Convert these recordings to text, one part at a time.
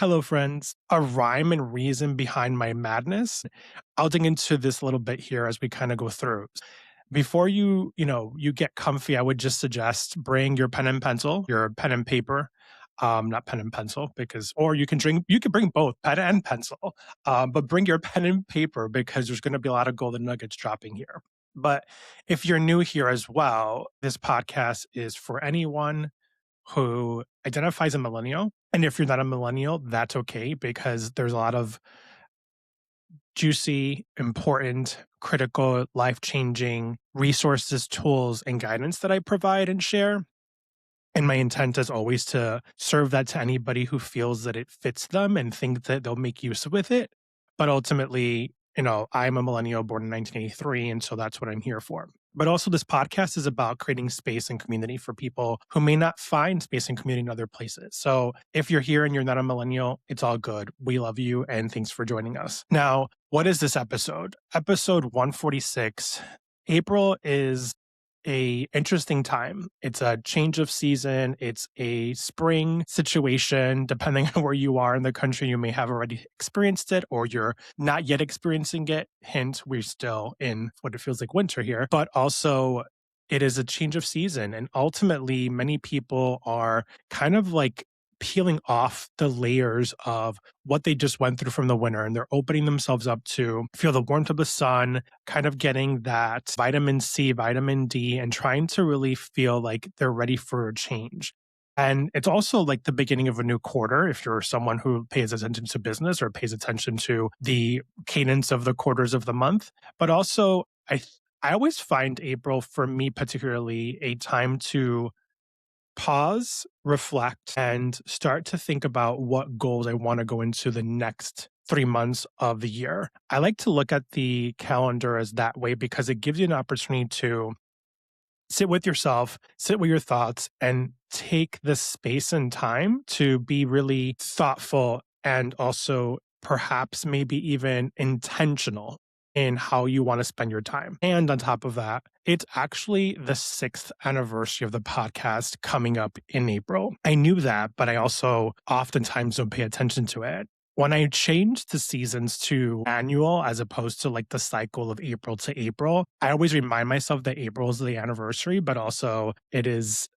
Hello, friends. A rhyme and reason behind my madness. I'll dig into this a little bit here as we kind of go through. Before you get comfy, I would just suggest bring your pen and pencil, your pen and paper, not pen and pencil, or you can bring both pen and pencil, but bring your pen and paper because there's going to be a lot of golden nuggets dropping here. But if you're new here as well, this podcast is for anyone who identifies a millennial. And if you're not a millennial, that's okay because there's a lot of juicy, important, critical, life changing resources, tools, and guidance that I provide and share. And my intent is always to serve that to anybody who feels that it fits them and think that they'll make use with it. But ultimately, I'm a millennial born in 1983, and so that's what I'm here for. But also, this podcast is about creating space and community for people who may not find space and community in other places. So if you're here and you're not a millennial, it's all good. We love you, and thanks for joining us. Now, what is this episode? Episode 146. April is a interesting time. It's a change of season. It's a spring situation. Depending on where you are in the country, you may have already experienced it or you're not yet experiencing it. Hint, we're still in what it feels like winter here, but also it is a change of season. And ultimately, many people are kind of like peeling off the layers of what they just went through from the winter, and they're opening themselves up to feel the warmth of the sun, kind of getting that vitamin C, vitamin D, and trying to really feel like they're ready for a change. And it's also like the beginning of a new quarter if you're someone who pays attention to business or pays attention to the cadence of the quarters of the month. But also, I always find April, for me particularly, a time to pause, reflect, and start to think about what goals I want to go into the next 3 months of the year. I like to look at the calendar as that way because it gives you an opportunity to sit with yourself, sit with your thoughts, and take the space and time to be really thoughtful and also perhaps maybe even intentional in how you want to spend your time. And on top of that, it's actually the 6th anniversary of the podcast coming up in April. I knew that, but I also oftentimes don't pay attention to it. When I changed the seasons to annual as opposed to like the cycle of April to April, I always remind myself that April is the anniversary, but also it is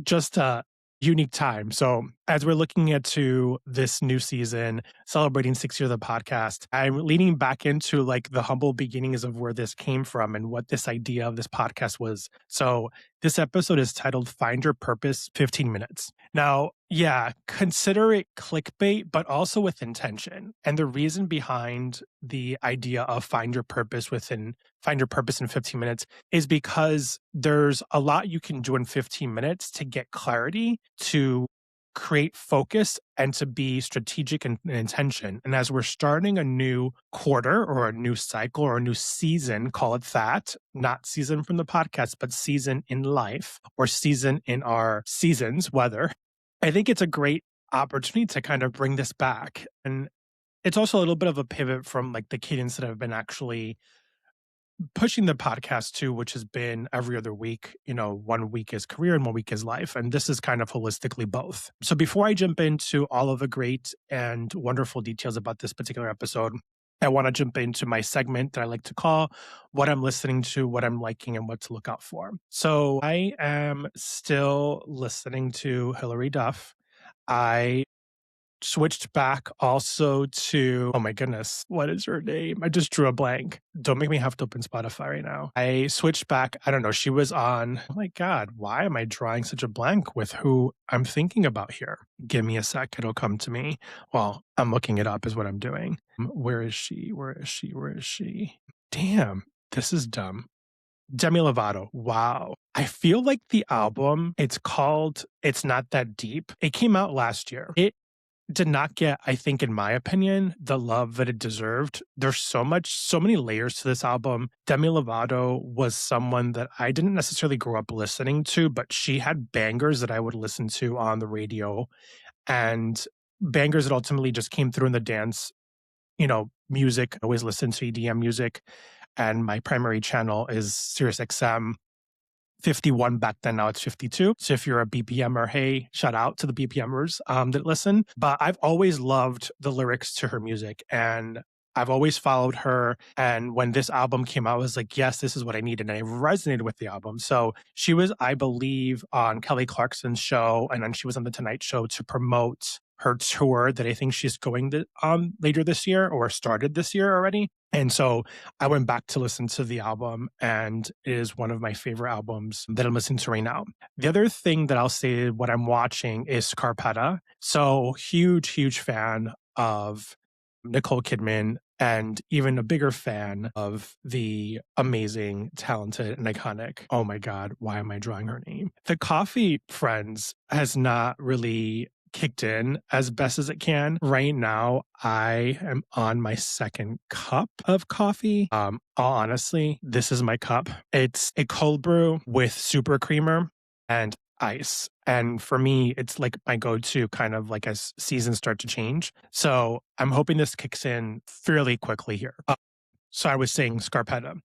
just a unique time. So as we're looking into this new season, celebrating 6 years of the podcast, I'm leaning back into like the humble beginnings of where this came from and what this idea of this podcast was. So this episode is titled Find Your Purpose 15 Minutes. Now, yeah, consider it clickbait, but also with intention. And the reason behind the idea of find your purpose in 15 minutes is because there's a lot you can do in 15 minutes to get clarity, to create focus, and to be strategic and intention. And as we're starting a new quarter or a new cycle or a new season, call it that, not season from the podcast, but season in life or season in our seasons, weather, I think it's a great opportunity to kind of bring this back. And it's also a little bit of a pivot from like the cadence that I've been actually pushing the podcast to, which has been every other week. 1 week is career and 1 week is life. And this is kind of holistically both. So before I jump into all of the great and wonderful details about this particular episode, I want to jump into my segment that I like to call what I'm listening to, what I'm liking, and what to look out for. So I am still listening to Hilary Duff. I switched back also to, oh my goodness, what is her name? I just drew a blank. Don't make me have to open Spotify right now. I switched back. I don't know. She was on, oh my God, why am I drawing such a blank with who I'm thinking about here? Give me a sec. It'll come to me. Well, I'm looking it up is what I'm doing. Where is she? Where is she? Where is she? Damn, this is dumb. Demi Lovato. Wow. I feel like the album, it's called It's Not That Deep. It came out last year. It did not get, I think, in my opinion, the love that it deserved. There's so many layers to this album. Demi Lovato was someone that I didn't necessarily grow up listening to, but she had bangers that I would listen to on the radio and bangers that ultimately just came through in the dance, music. I always listen to EDM music, and my primary channel is SiriusXM 51 back then, now it's 52. So if you're a BPMer, hey, shout out to the BPMers that listen. But I've always loved the lyrics to her music, and I've always followed her. And when this album came out, I was like, yes, this is what I needed. And I resonated with the album. So she was, I believe, on Kelly Clarkson's show, and then she was on The Tonight Show to promote her tour that I think she's going to later this year, or started this year already. And so I went back to listen to the album, and it is one of my favorite albums that I'm listening to right now. The other thing that I'll say, what I'm watching, is Scarpetta. So huge fan of Nicole Kidman, and even a bigger fan of the amazing, talented, and iconic, oh my God, why am I drawing her name? The Coffee Friends has not really kicked in as best as it can. Right now, I am on my second cup of coffee. Honestly, this is my cup. It's a cold brew with super creamer and ice. And for me, it's like my go-to kind of like as seasons start to change. So I'm hoping this kicks in fairly quickly here. So I was saying Scarpetta.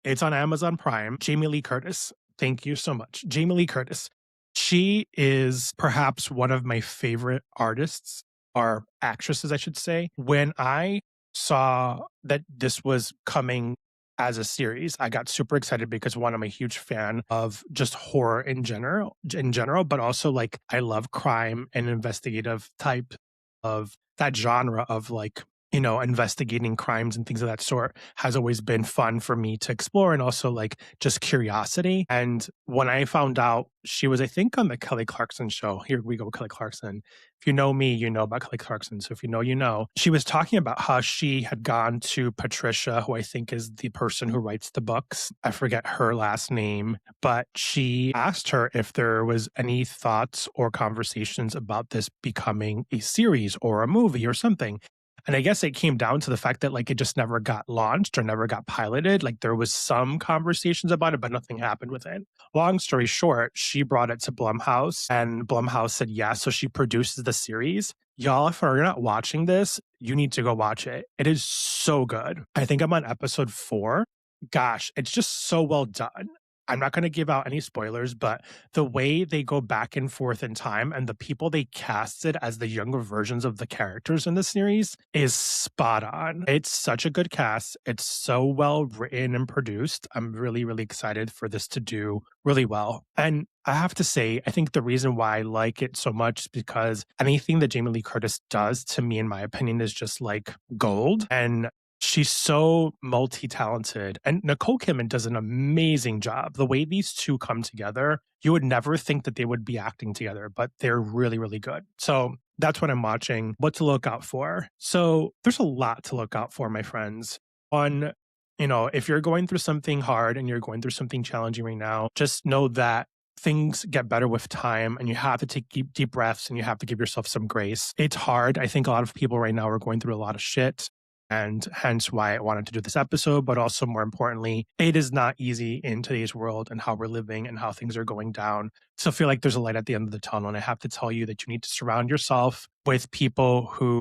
It's on Amazon Prime. Jamie Lee Curtis. Thank you so much. Jamie Lee Curtis. She is perhaps one of my favorite artists, or actresses, I should say. When I saw that this was coming as a series, I got super excited because, one, I'm a huge fan of just horror in general, but also like I love crime and investigative type of that genre of like, investigating crimes and things of that sort has always been fun for me to explore, and also like just curiosity. And when I found out she was, I think, on the Kelly Clarkson show, here we go, Kelly Clarkson. If you know me, you know about Kelly Clarkson. So if you know, you know. She was talking about how she had gone to Patricia, who I think is the person who writes the books. I forget her last name, but she asked her if there was any thoughts or conversations about this becoming a series or a movie or something. And I guess it came down to the fact that like it just never got launched or never got piloted. Like there was some conversations about it, but nothing happened with it. Long story short, she brought it to Blumhouse, and Blumhouse said yes. So she produces the series. Y'all, if you're not watching this, you need to go watch it. It is so good. I think I'm on episode 4. Gosh, it's just so well done. I'm not going to give out any spoilers, but the way they go back and forth in time and the people they casted as the younger versions of the characters in the series is spot on. It's such a good cast. It's so well written and produced. I'm really excited for this to do really well. And I have to say, I think the reason why I like it so much is because anything that Jamie Lee Curtis does, to me, in my opinion, is just like gold. And she's so multi-talented, and Nicole Kidman does an amazing job. The way these two come together, you would never think that they would be acting together, but they're really good. So that's what I'm watching. What to look out for. So there's a lot to look out for, my friends. One, if you're going through something hard and you're going through something challenging right now, just know that things get better with time, and you have to take deep breaths, and you have to give yourself some grace. It's hard. I think a lot of people right now are going through a lot of shit, and hence why I wanted to do this episode. But also, more importantly, it is not easy in today's world and how we're living and how things are going down. So I feel like there's a light at the end of the tunnel. And I have to tell you that you need to surround yourself with people who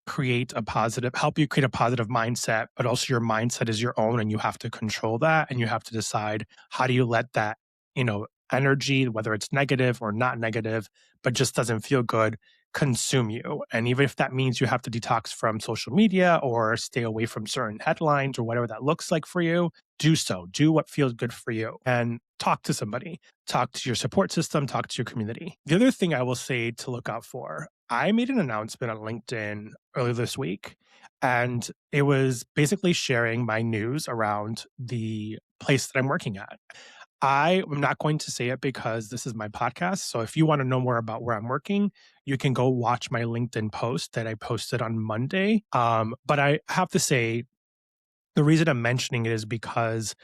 help you create a positive mindset, but also your mindset is your own, and you have to control that. And you have to decide, how do you let that, energy, whether it's negative or not negative, but just doesn't feel good, consume you. And even if that means you have to detox from social media or stay away from certain headlines or whatever that looks like for you, do so. Do what feels good for you, and talk to somebody. Talk to your support system, talk to your community. The other thing I will say to look out for, I made an announcement on LinkedIn earlier this week, and it was basically sharing my news around the place that I'm working at. I am not going to say it because this is my podcast. So if you want to know more about where I'm working, you can go watch my LinkedIn post that I posted on Monday. But I have to say, the reason I'm mentioning it is because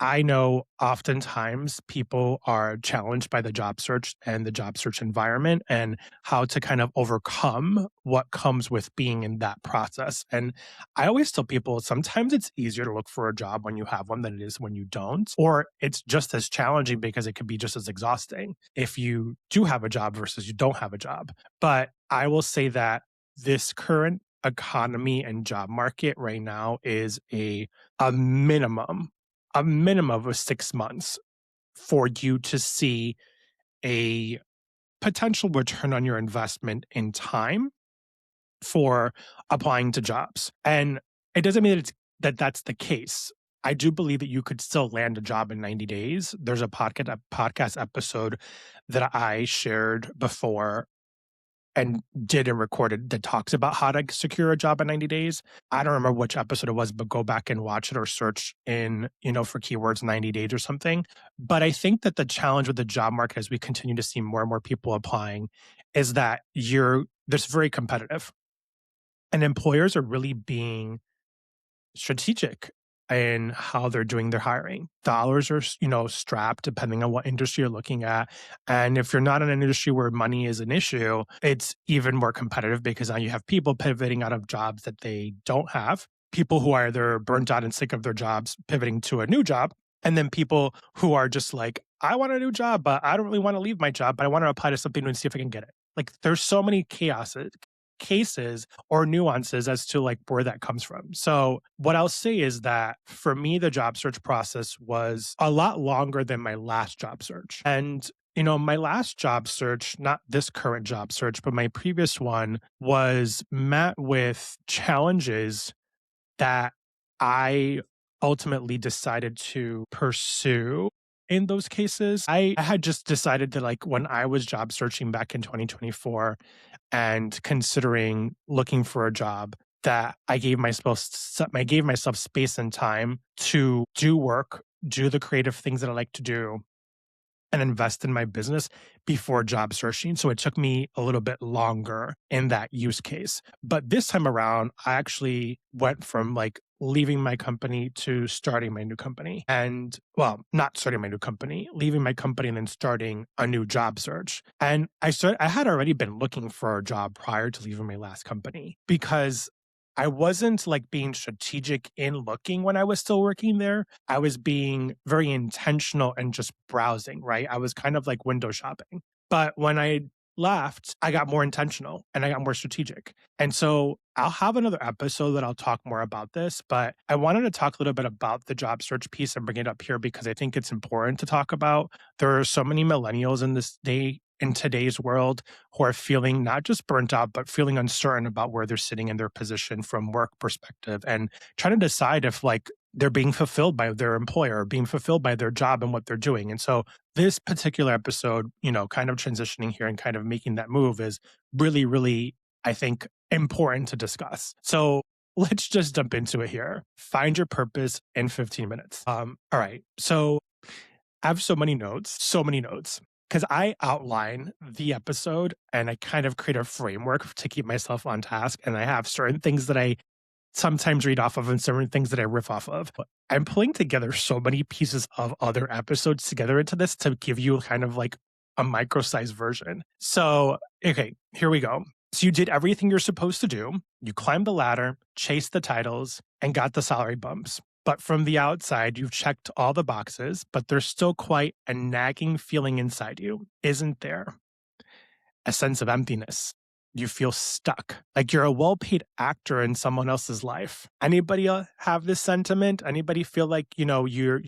I know oftentimes people are challenged by the job search and the job search environment, and how to kind of overcome what comes with being in that process. And I always tell people, sometimes it's easier to look for a job when you have one than it is when you don't, or it's just as challenging because it can be just as exhausting if you do have a job versus you don't have a job. But I will say that this current economy and job market right now is a minimum of 6 months for you to see a potential return on your investment in time for applying to jobs. And it doesn't mean that that's the case. I do believe that you could still land a job in 90 days. There's a podcast episode that I shared before and did and recorded that talks about how to secure a job in 90 days. I don't remember which episode it was, but go back and watch it or search in, for keywords 90 days or something. But I think that the challenge with the job market as we continue to see more and more people applying is that there's very competitive and employers are really being strategic in how they're doing their hiring. Dollars are, strapped depending on what industry you're looking at. And if you're not in an industry where money is an issue, it's even more competitive because now you have people pivoting out of jobs that they don't have, people who are either burnt out and sick of their jobs pivoting to a new job, and then people who are just like, I want a new job, but I don't really want to leave my job, but I want to apply to something new and see if I can get it. Like there's so many cases or nuances as to like where that comes from. So what I'll say is that for me, the job search process was a lot longer than my last job search. And my last job search, not this current job search, but my previous one was met with challenges that I ultimately decided to pursue in those cases. I had just decided that like when I was job searching back in 2024 and considering looking for a job, that I gave myself space and time to do work, do the creative things that I like to do, and invest in my business before job searching. So it took me a little bit longer in that use case. But this time around, I actually went from like leaving my company to starting my new company. And well, not starting my new company, leaving my company and then starting a new job search. And I had already been looking for a job prior to leaving my last company because I wasn't like being strategic in looking when I was still working there. I was being very intentional and just browsing, right? I was kind of like window shopping. But when I left, I got more intentional and I got more strategic. And so I'll have another episode that I'll talk more about this, but I wanted to talk a little bit about the job search piece and bring it up here because I think it's important to talk about. There are so many millennials in today's world who are feeling not just burnt out, but feeling uncertain about where they're sitting in their position from work perspective and trying to decide if like they're being fulfilled by their employer, being fulfilled by their job and what they're doing. And so this particular episode, kind of transitioning here and kind of making that move is really, really, I think, important to discuss. So let's just jump into it here. Find your purpose in 15 minutes. All right. So I have so many notes. Because I outline the episode and I kind of create a framework to keep myself on task. And I have certain things that I sometimes read off of and certain things that I riff off of. But I'm pulling together so many pieces of other episodes together into this to give you kind of like a micro-sized version. So, okay, here we go. So you did everything you're supposed to do. You climbed the ladder, chased the titles, and got the salary bumps. But from the outside, you've checked all the boxes, but there's still quite a nagging feeling inside you, isn't there? A sense of emptiness. You feel stuck, like you're a well-paid actor in someone else's life. Anybody have this sentiment? Anybody feel like, you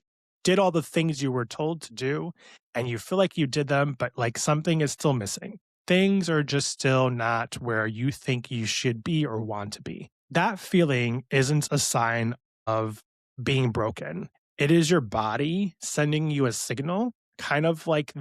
did all the things you were told to do and you feel like you did them, but like something is still missing? Things are just still not where you think you should be or want to be. That feeling isn't a sign of being broken. It is your body sending you a signal, kind of like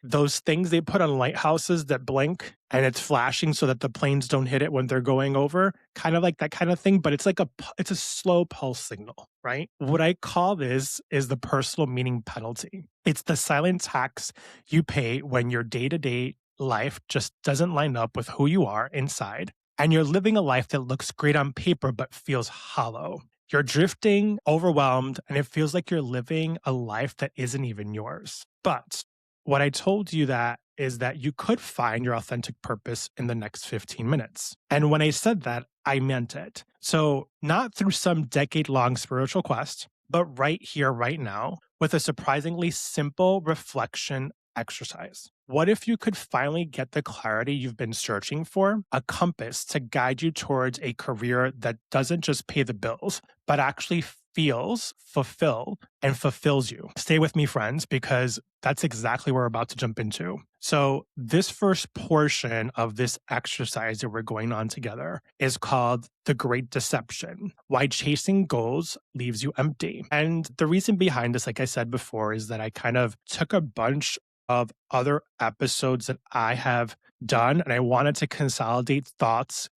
those things they put on lighthouses that blink and it's flashing so that the planes don't hit it when they're going over, kind of like that kind of thing. But it's it's a slow pulse signal, right? What I call this is the personal meaning penalty. It's the silent tax you pay when your day-to-day life just doesn't line up with who you are inside. And you're living a life that looks great on paper, but feels hollow. You're drifting, overwhelmed, and it feels like you're living a life that isn't even yours. But what I told you that is that you could find your authentic purpose in the next 15 minutes. And when I said that, I meant it. So not through some decade-long spiritual quest, but right here, right now, with a surprisingly simple reflection exercise. What if you could finally get the clarity you've been searching for, a compass to guide you towards a career that doesn't just pay the bills, but actually feels fulfilled and fulfills you. Stay with me, friends, because that's exactly what we're about to jump into. So, this first portion of this exercise that we're going on together is called The Great Deception: Why Chasing Goals Leaves You Empty. And the reason behind this, like I said before, is that I kind of took a bunch of other episodes that I have done and I wanted to consolidate thoughts,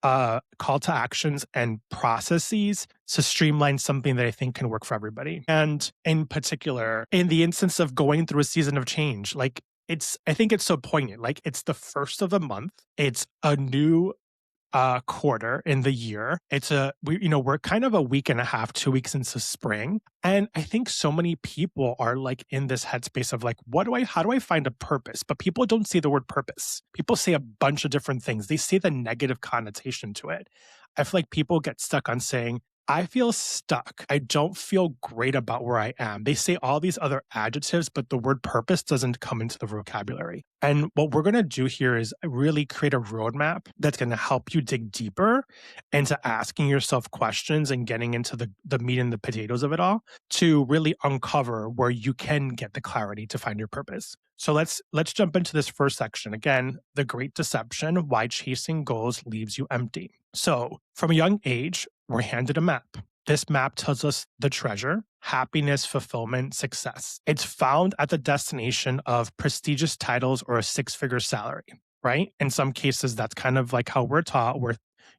call to actions and processes to streamline something that I think can work for everybody. And in particular, in the instance of going through a season of change, like I think it's so poignant. Like it's the first of the month. It's a new quarter in the year. We're kind of a week and a half, 2 weeks into spring. And I think so many people are like in this headspace of like, how do I find a purpose? But people don't see the word purpose. People say a bunch of different things. They say the negative connotation to it. I feel like people get stuck on saying, I feel stuck. I don't feel great about where I am. They say all these other adjectives, but the word purpose doesn't come into the vocabulary. And what we're going to do here is really create a roadmap that's going to help you dig deeper into asking yourself questions and getting into the meat and the potatoes of it all to really uncover where you can get the clarity to find your purpose. So let's jump into this first section. Again, The Great Deception: Why Chasing Goals Leaves You Empty. So from a young age, we're handed a map. This map tells us the treasure: happiness, fulfillment, success. It's found at the destination of prestigious titles or a six-figure salary, right? In some cases, that's kind of like how we're taught.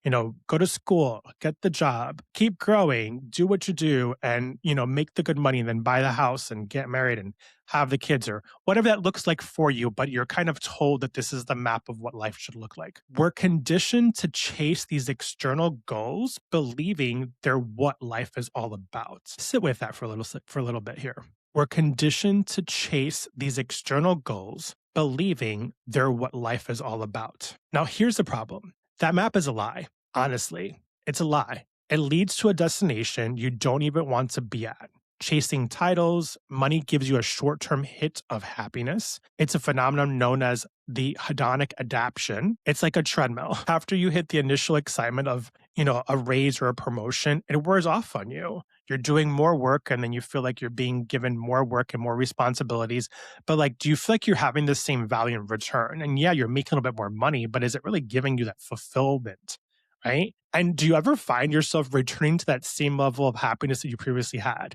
Go to school, get the job, keep growing, do what you do, and, make the good money and then buy the house and get married and have the kids or whatever that looks like for you. But you're kind of told that this is the map of what life should look like. We're conditioned to chase these external goals, believing they're what life is all about. Sit with that for a little bit here. We're conditioned to chase these external goals, believing they're what life is all about. Now, here's the problem. That map is a lie. Honestly, it's a lie. It leads to a destination you don't even want to be at. Chasing titles, money gives you a short-term hit of happiness. It's a phenomenon known as the hedonic adaptation. It's like a treadmill. After you hit the initial excitement of, a raise or a promotion, it wears off on you. You're doing more work and then you feel like you're being given more work and more responsibilities. But like, do you feel like you're having the same value in return? And yeah, you're making a little bit more money, but is it really giving you that fulfillment? Right? And do you ever find yourself returning to that same level of happiness that you previously had?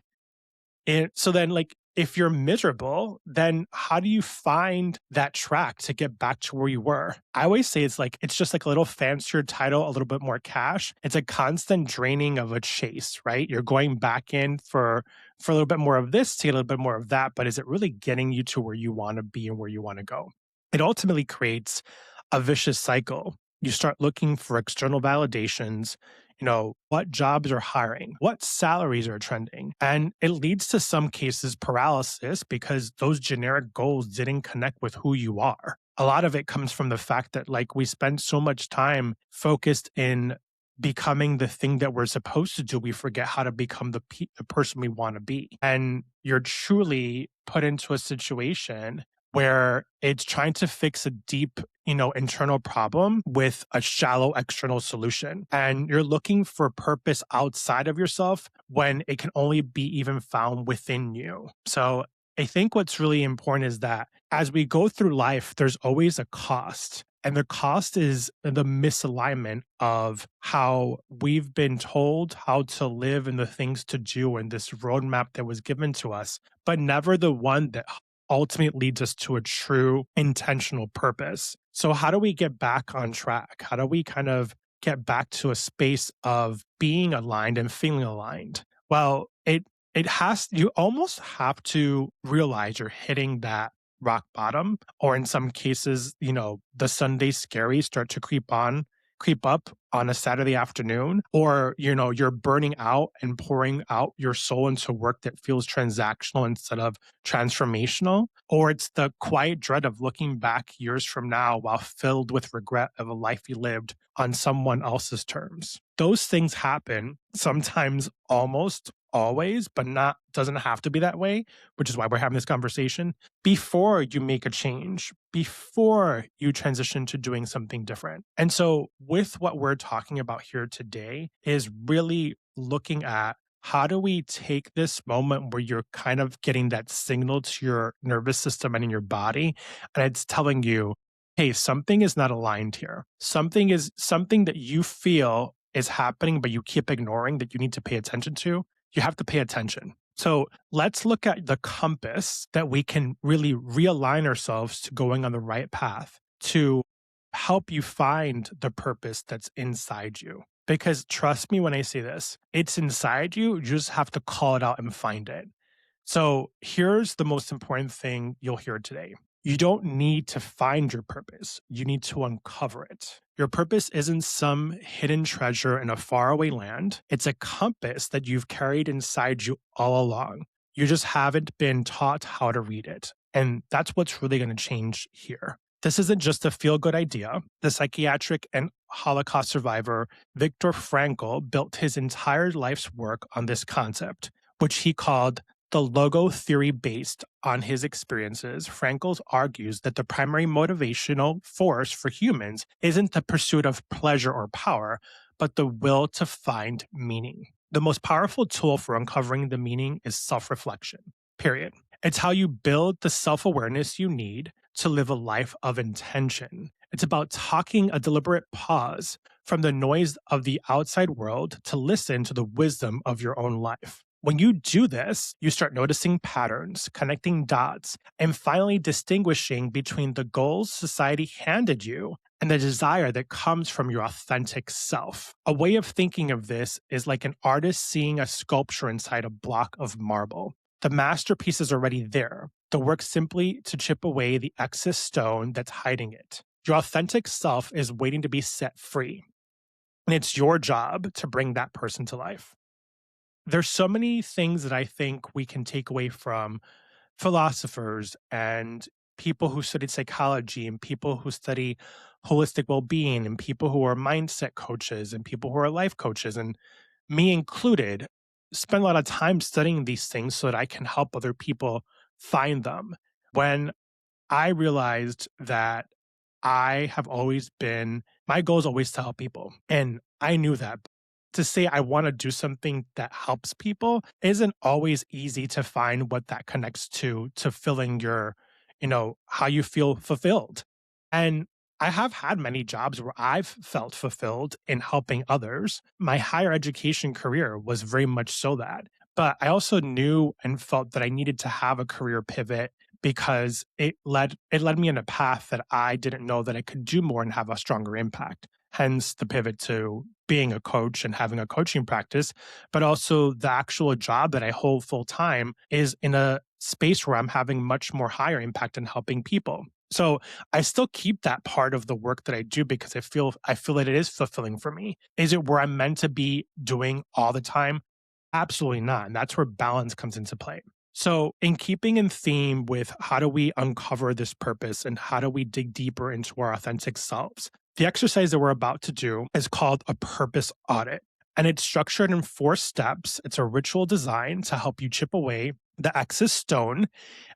And so then, like, if you're miserable, then how do you find that track to get back to where you were? I always say it's just like a little fancier title, a little bit more cash. It's a constant draining of a chase, right? You're going back in for a little bit more of this to get a little bit more of that, but is it really getting you to where you want to be and where you want to go? It ultimately creates a vicious cycle. You start looking for external validations, what jobs are hiring, what salaries are trending. And it leads to some cases paralysis because those generic goals didn't connect with who you are. A lot of it comes from the fact that like we spend so much time focused in becoming the thing that we're supposed to do, we forget how to become the person we want to be. And you're truly put into a situation where it's trying to fix a deep, internal problem with a shallow external solution. And you're looking for purpose outside of yourself when it can only be even found within you. So I think what's really important is that as we go through life, there's always a cost. And the cost is the misalignment of how we've been told how to live and the things to do in this roadmap that was given to us, but never the one that ultimately leads us to a true intentional purpose. So how do we get back on track? How do we kind of get back to a space of being aligned and feeling aligned? Well, you almost have to realize you're hitting that rock bottom, or in some cases, the Sunday scaries start to creep up on a Saturday afternoon, or, you're burning out and pouring out your soul into work that feels transactional instead of transformational, or it's the quiet dread of looking back years from now while filled with regret of a life you lived on someone else's terms. Those things happen sometimes, almost always, but doesn't have to be that way, which is why we're having this conversation before you make a change, before you transition to doing something different. And so with what we're talking about here today is really looking at how do we take this moment where you're kind of getting that signal to your nervous system and in your body, and it's telling you, hey, something is not aligned here. Something that you feel is happening, but you keep ignoring that you need to pay attention to. You have to pay attention. So let's look at the compass that we can really realign ourselves to going on the right path to help you find the purpose that's inside you. Because trust me when I say this, it's inside you. You just have to call it out and find it. So here's the most important thing you'll hear today. You don't need to find your purpose. You need to uncover it. Your purpose isn't some hidden treasure in a faraway land. It's a compass that you've carried inside you all along. You just haven't been taught how to read it. And that's what's really going to change here. This isn't just a feel good idea. The psychiatric and Holocaust survivor Viktor Frankl built his entire life's work on this concept, which he called the logo theory. Based on his experiences, Frankl argues that the primary motivational force for humans isn't the pursuit of pleasure or power, but the will to find meaning. The most powerful tool for uncovering the meaning is self-reflection, period. It's how you build the self-awareness you need to live a life of intention. It's about taking a deliberate pause from the noise of the outside world to listen to the wisdom of your own life. When you do this, you start noticing patterns, connecting dots, and finally distinguishing between the goals society handed you and the desire that comes from your authentic self. A way of thinking of this is like an artist seeing a sculpture inside a block of marble. The masterpiece is already there. The work simply to chip away the excess stone that's hiding it. Your authentic self is waiting to be set free. And it's your job to bring that person to life. There's so many things that I think we can take away from philosophers and people who studied psychology and people who study holistic well-being and people who are mindset coaches and people who are life coaches and me included spend a lot of time studying these things so that I can help other people find them. When I realized that I have always been, my goal is always to help people. And I knew that. To say I want to do something that helps people isn't always easy to find what that connects to filling your, how you feel fulfilled. And I have had many jobs where I've felt fulfilled in helping others. My higher education career was very much so that. But I also knew and felt that I needed to have a career pivot because it led me in a path that I didn't know that I could do more and have a stronger impact. Hence the pivot to being a coach and having a coaching practice, but also the actual job that I hold full time is in a space where I'm having much more higher impact in helping people. So I still keep that part of the work that I do because I feel that it is fulfilling for me. Is it where I'm meant to be doing all the time? Absolutely not. And that's where balance comes into play. So, in keeping in theme with how do we uncover this purpose and how do we dig deeper into our authentic selves, the exercise that we're about to do is called a purpose audit. And it's structured in 4 steps. It's a ritual designed to help you chip away the excess stone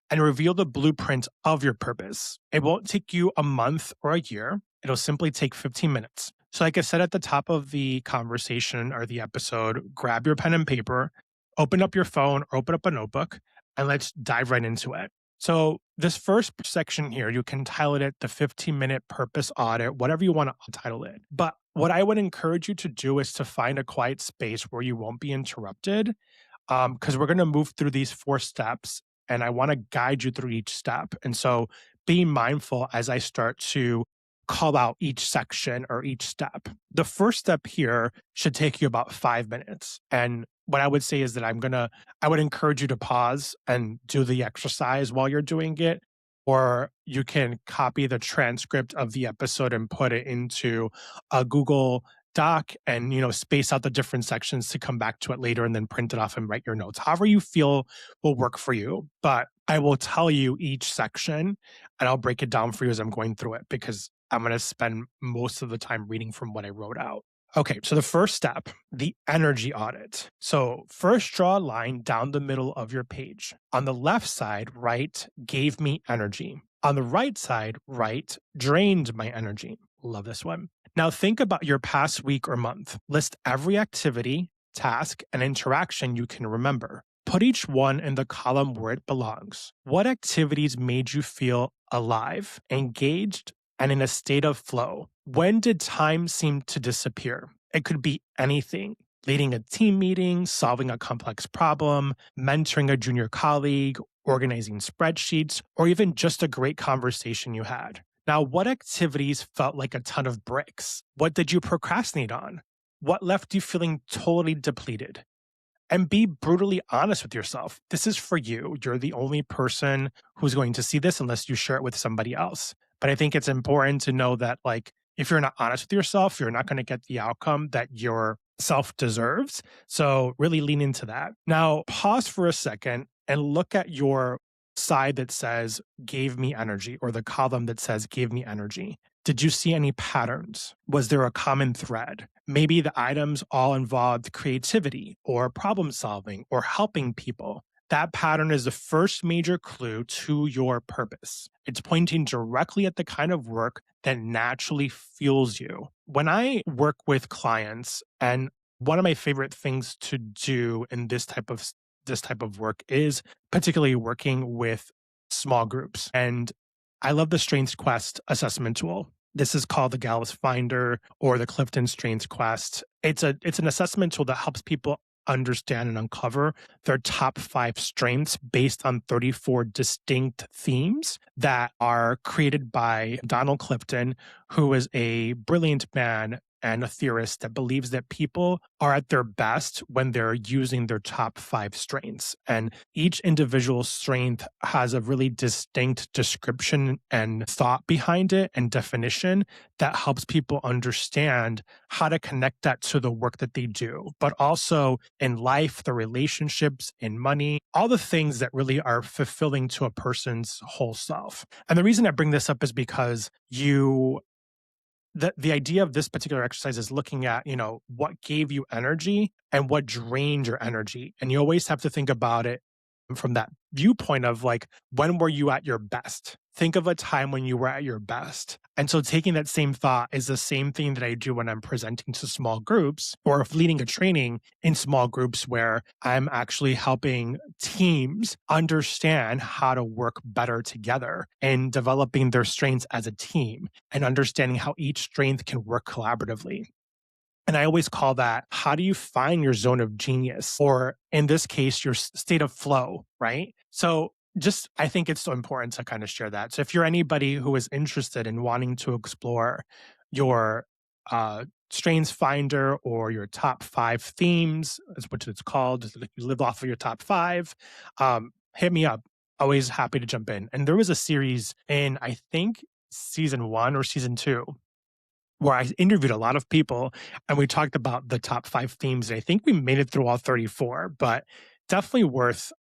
and reveal the blueprint of your purpose. It won't take you a month or a year. It'll simply take 15 minutes. So, like I said at the top of the conversation or the episode, grab your pen and paper, open up your phone or open up a notebook, and let's dive right into it. So, this first section here, you can title it the 15-minute purpose audit, whatever you want to title it. But what I would encourage you to do is to find a quiet space where you won't be interrupted, because we're going to move through these 4 steps and I want to guide you through each step. And so, be mindful as I start to call out each section or each step. The first step here should take you about 5 minutes. And what I would say is that I would encourage you to pause and do the exercise while you're doing it, or you can copy the transcript of the episode and put it into a Google Doc and, space out the different sections to come back to it later and then print it off and write your notes. However you feel will work for you. But I will tell you each section and I'll break it down for you as I'm going through it because I'm going to spend most of the time reading from what I wrote out. Okay, so the first step, the energy audit. So first draw a line down the middle of your page. On the left side, write, gave me energy. On the right side, write, drained my energy. Love this one. Now think about your past week or month. List every activity, task, and interaction you can remember. Put each one in the column where it belongs. What activities made you feel alive, engaged, and in a state of flow? When did time seem to disappear? It could be anything: leading a team meeting, solving a complex problem, mentoring a junior colleague, organizing spreadsheets, or even just a great conversation you had. Now, what activities felt like a ton of bricks? What did you procrastinate on? What left you feeling totally depleted? And be brutally honest with yourself. This is for you. You're the only person who's going to see this unless you share it with somebody else. But I think it's important to know that, like, if you're not honest with yourself, you're not going to get the outcome that your self deserves. So really lean into that. Now, pause for a second and look at your side that says gave me energy, or the column that says gave me energy. Did you see any patterns? Was there a common thread? Maybe the items all involved creativity or problem solving or helping people. That pattern is the first major clue to your purpose. It's pointing directly at the kind of work that naturally fuels you. When I work with clients, and one of my favorite things to do in this type of work is particularly working with small groups. And I love the Strengths Quest assessment tool. This is called the Gallup Finder or the Clifton Strengths Quest. It's an assessment tool that helps people understand and uncover their top 5 strengths based on 34 distinct themes that are created by Donald Clifton, who is a brilliant man and a theorist that believes that people are at their best when they're using their top 5 strengths. And each individual strength has a really distinct description and thought behind it and definition that helps people understand how to connect that to the work that they do, but also in life, the relationships, in money, all the things that really are fulfilling to a person's whole self. And the reason I bring this up is because the idea of this particular exercise is looking at, what gave you energy and what drained your energy. And you always have to think about it from that viewpoint of, like, when were you at your best? Think of a time when you were at your best. And so taking that same thought is the same thing that I do when I'm presenting to small groups or leading a training in small groups where I'm actually helping teams understand how to work better together and developing their strengths as a team and understanding how each strength can work collaboratively. And I always call that, how do you find your zone of genius? Or in this case, your state of flow, right? So I think it's so important to kind of share that. So if you're anybody who is interested in wanting to explore your strengths finder or your top 5 themes, is what it's called, you live off of your top 5, hit me up. Always happy to jump in. And there was a series in, I think, season 1 or season 2, where I interviewed a lot of people and we talked about the top 5 themes. And I think we made it through all 34, but definitely worth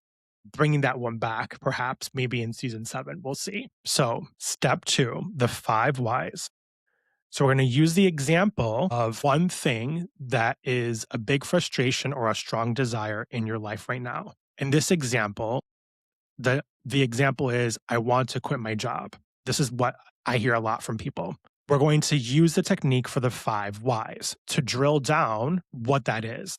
bringing that one back, perhaps maybe in season 7. We'll see. So step 2, the 5 whys. So we're going to use the example of one thing that is a big frustration or a strong desire in your life right now. In this example, the example is, I want to quit my job. This is what I hear a lot from people. We're going to use the technique for the 5 whys to drill down what that is.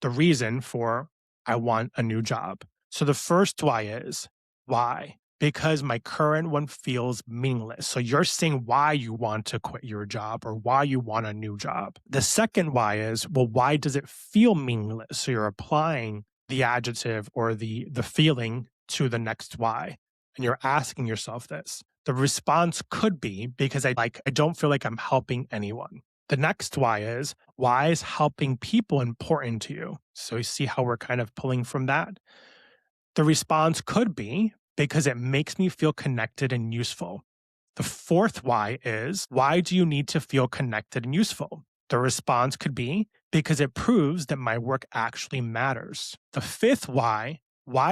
The reason for I want a new job. So the first why is, why? Because my current one feels meaningless. So you're saying why you want to quit your job or why you want a new job. The second why is, well, why does it feel meaningless? So you're applying the adjective or the feeling to the next why. And you're asking yourself this. The response could be, because I don't feel like I'm helping anyone. The next why is helping people important to you? So you see how we're kind of pulling from that. The response could be, because it makes me feel connected and useful. The fourth why is, why do you need to feel connected and useful? The response could be, because it proves that my work actually matters. The fifth why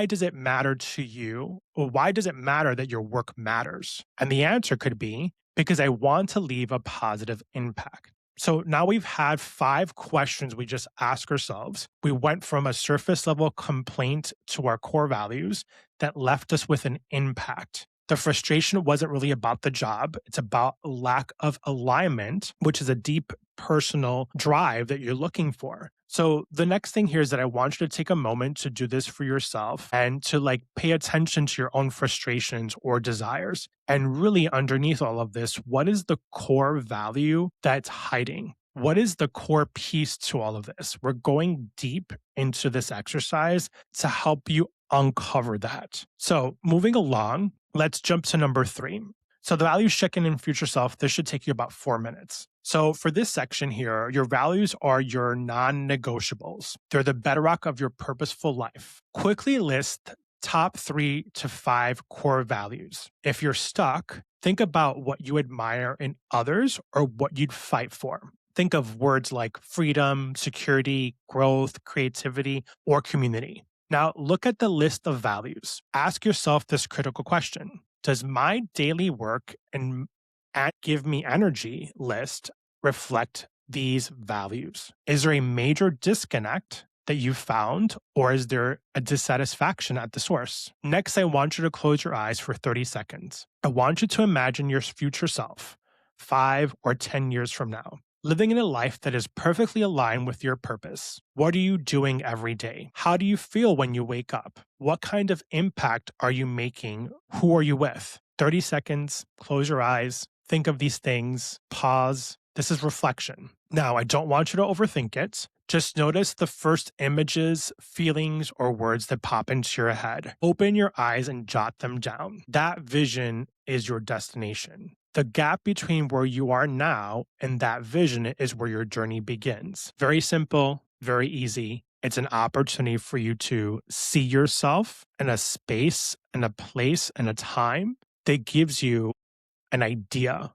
does it matter to you? Or why does it matter that your work matters? And the answer could be, because I want to leave a positive impact. So now we've had 5 questions we just ask ourselves. We went from a surface level complaint to our core values that left us with an impact. The frustration wasn't really about the job. It's about lack of alignment, which is a deep personal drive that you're looking for. So the next thing here is that I want you to take a moment to do this for yourself and to like pay attention to your own frustrations or desires. And really underneath all of this, what is the core value that's hiding? What is the core piece to all of this? We're going deep into this exercise to help you uncover that. So moving along, let's jump to number 3. So the values check-in and future self, this should take you about 4 minutes. So for this section here, your values are your non-negotiables. They're the bedrock of your purposeful life. Quickly list top 3 to 5 core values. If you're stuck, think about what you admire in others or what you'd fight for. Think of words like freedom, security, growth, creativity, or community. Now, look at the list of values. Ask yourself this critical question. Does my daily work and give me energy list reflect these values? Is there a major disconnect that you found, or is there a dissatisfaction at the source? Next, I want you to close your eyes for 30 seconds. I want you to imagine your future self, 5 or 10 years from now, living in a life that is perfectly aligned with your purpose. What are you doing every day? How do you feel when you wake up? What kind of impact are you making? Who are you with? 30 seconds, close your eyes, think of these things, pause. This is reflection. Now, I don't want you to overthink it. Just notice the first images, feelings, or words that pop into your head. Open your eyes and jot them down. That vision is your destination. The gap between where you are now and that vision is where your journey begins. Very simple, very easy. It's an opportunity for you to see yourself in a space, in a place, in a time that gives you an idea.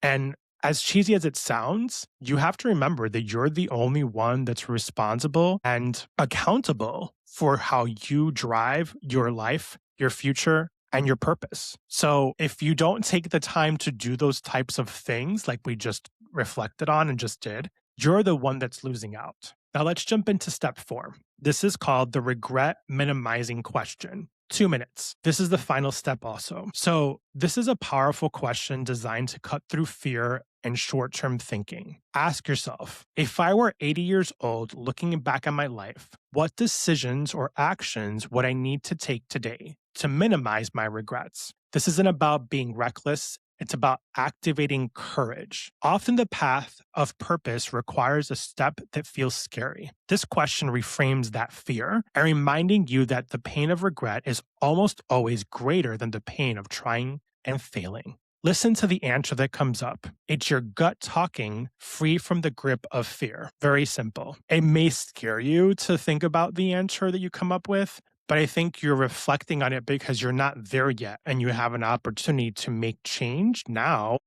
And as cheesy as it sounds, you have to remember that you're the only one that's responsible and accountable for how you drive your life, your future, and your purpose. So if you don't take the time to do those types of things like we just reflected on and just did, you're the one that's losing out. Now let's jump into step 4. This is called the regret minimizing question. 2 minutes. This is the final step also. So this is a powerful question designed to cut through fear and short-term thinking. Ask yourself, if I were 80 years old looking back at my life, what decisions or actions would I need to take today to minimize my regrets? This isn't about being reckless. It's about activating courage. Often the path of purpose requires a step that feels scary. This question reframes that fear and reminding you that the pain of regret is almost always greater than the pain of trying and failing. Listen to the answer that comes up. It's your gut talking, free from the grip of fear. Very simple. It may scare you to think about the answer that you come up with, but I think you're reflecting on it because you're not there yet and you have an opportunity to make change now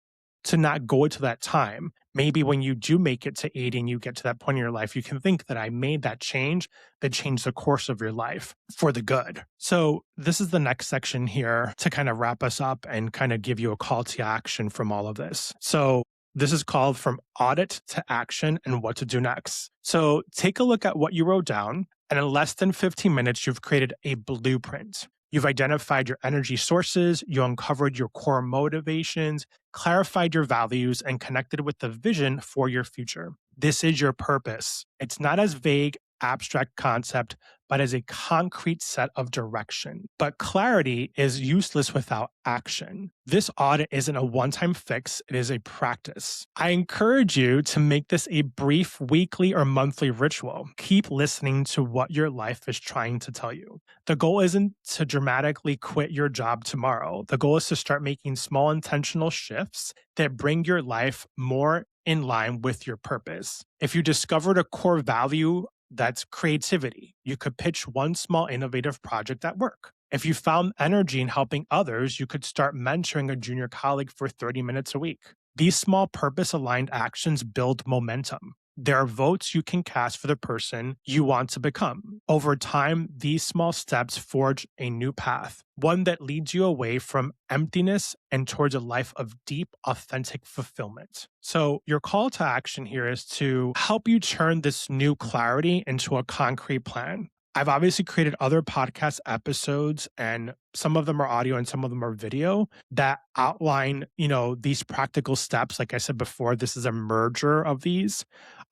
to not go to that time. Maybe when you do make it to 80 and you get to that point in your life, you can think that I made that change that changed the course of your life for the good. So this is the next section here to kind of wrap us up and kind of give you a call to action from all of this. So this is called From Audit to Action and What to Do Next. So take a look at what you wrote down. And in less than 15 minutes, you've created a blueprint. You've identified your energy sources, you uncovered your core motivations, clarified your values, and connected with the vision for your future. This is your purpose. It's not as vague, abstract concept, but as a concrete set of direction. But clarity is useless without action. This audit isn't a one-time fix, it is a practice. I encourage you to make this a brief weekly or monthly ritual. Keep listening to what your life is trying to tell you. The goal isn't to dramatically quit your job tomorrow. The goal is to start making small intentional shifts that bring your life more in line with your purpose. If you discovered a core value that's creativity, you could pitch one small innovative project at work. If you found energy in helping others, you could start mentoring a junior colleague for 30 minutes a week. These small purpose-aligned actions build momentum. There are votes you can cast for the person you want to become. Over time, these small steps forge a new path, one that leads you away from emptiness and towards a life of deep, authentic fulfillment. So your call to action here is to help you turn this new clarity into a concrete plan. I've obviously created other podcast episodes, and some of them are audio and some of them are video that outline, these practical steps. Like I said before, this is a merger of these,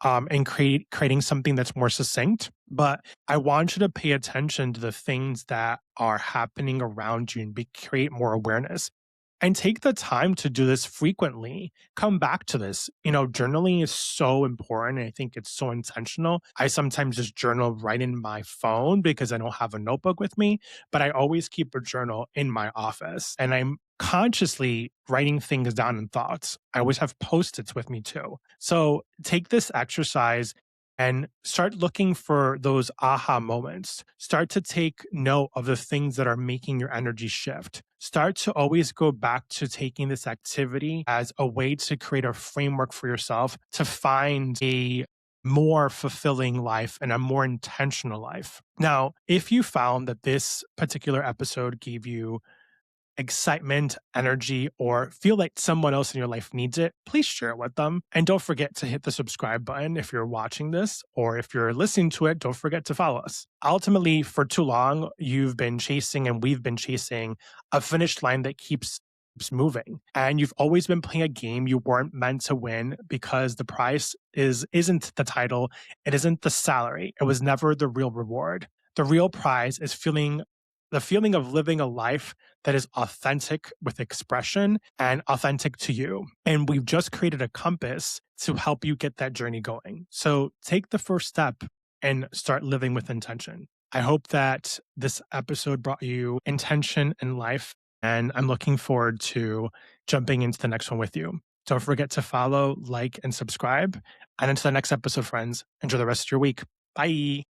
and creating something that's more succinct. But I want you to pay attention to the things that are happening around you and create more awareness. And take the time to do this frequently. Come back to this. Journaling is so important. And I think it's so intentional. I sometimes just journal right in my phone because I don't have a notebook with me, but I always keep a journal in my office. And I'm consciously writing things down in thoughts. I always have post-its with me too. So take this exercise and start looking for those aha moments. Start to take note of the things that are making your energy shift. Start to always go back to taking this activity as a way to create a framework for yourself to find a more fulfilling life and a more intentional life. Now, if you found that this particular episode gave you excitement, energy, or feel like someone else in your life needs it, please share it with them. And don't forget to hit the subscribe button if you're watching this, or if you're listening to it, don't forget to follow us. Ultimately, for too long, you've been chasing and we've been chasing a finish line that keeps moving. And you've always been playing a game you weren't meant to win because the prize isn't the title, it isn't the salary. It was never the real reward. The real prize is the feeling of living a life that is authentic with expression and authentic to you. And we've just created a compass to help you get that journey going. So take the first step and start living with intention. I hope that this episode brought you intention in life, and I'm looking forward to jumping into the next one with you. Don't forget to follow, like, and subscribe. And until the next episode, friends, enjoy the rest of your week. Bye.